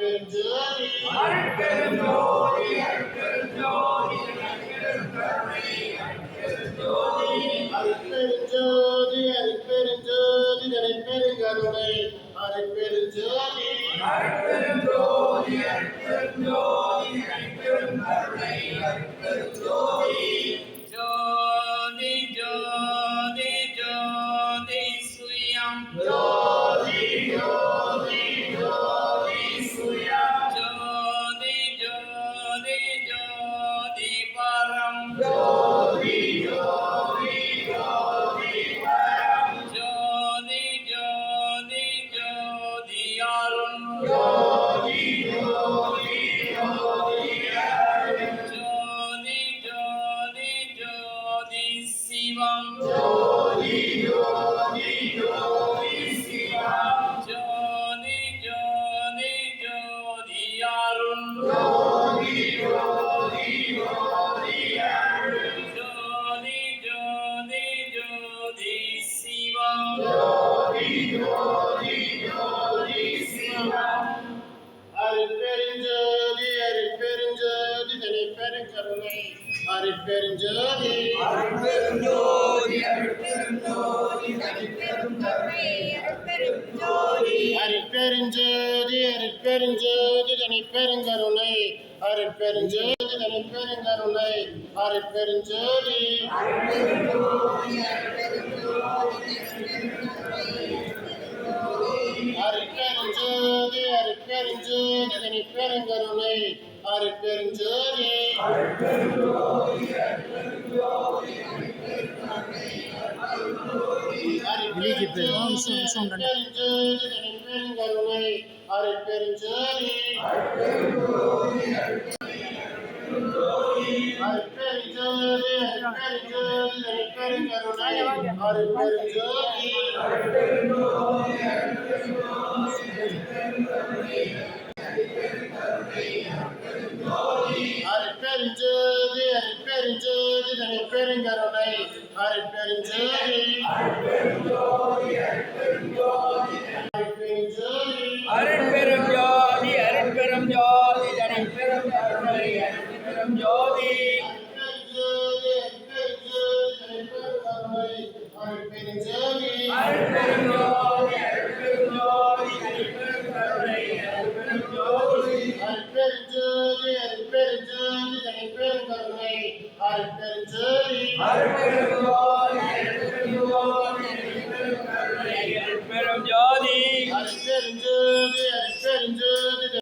அருட்பெருஞ்சோதி அருட்பெருஞ்சோதி அருட்பெருஞ்சோதி அருட்பெருஞ்சோதி அருட்பெருஞ்சோதி அருட்பெருஞ்சோதி தனிப்பெருங்கருணை அருட்பெருஞ்சோதி அருட்பெருஞ்சோதி அருட்பெருஞ்சோதி அருட்பெருங்கருணை அருட்பெருஞ்சோதி ஜோதி ஜோதி ஜோதி சுயம் ஜோதி ஜோதி ஜோதி சுயம் ஜோதி ஜோதி ஜோதி பரம் ஜோதி ஜோதி ஜோதி பரம் ஜோதி ஜோதி ஜோதி அருண் ஜோதி ஜோதி ஜோதி ஜோதி ஜோதி ஜோதி சிவம் ஜோதி ஜோதி ஜோதி சிவம் ஜோதி ஜோதி ஜோதி அருண் ஜோதி ஜோதி ஜோதி ஜோதி ஜோதி ஜோதி சிவம் ஜோதி ஜோதி ஜோதி சிவம் அருட்பெருஞ்சோதி அருட்பெருஞ்சோதி தனிப்பெருங்கருணை அருட்பெருஞ்சோதி அருட்பெருஞ்சோதி அருட்பெருஞ்சோதி தனிப்பெருங்கருணை அருட்பெருஞ்சோதி அருட்பெருஞ்சோதி அருட்பெருஞ்சோதி தனிப்பெருங்கருணை அருட்பெருஞ்சோதி தனிப்பெருங்கருணை அருட்பெருஞ்சோதி அருட்பெருஞ்சோதி அருட்பெருஞ்சோதி தனிப்பெருங்கருணை அருட்பெருஞ்சோதி அருட்பெருஞ்சோதி தனிப்பெருங்கருணை அருட்பெருஞ்சோதி அருட்பெருஞ்சோதி அருட்பெருஞ்சோதி தனிப்பெருங்கருணை அருட்பெருஞ்சோதி அருட்பெருஞ்சோதி அருட்பெருஞ்சோதி தனிப்பெருங்கருணை அருட்பெருஞ்சோதி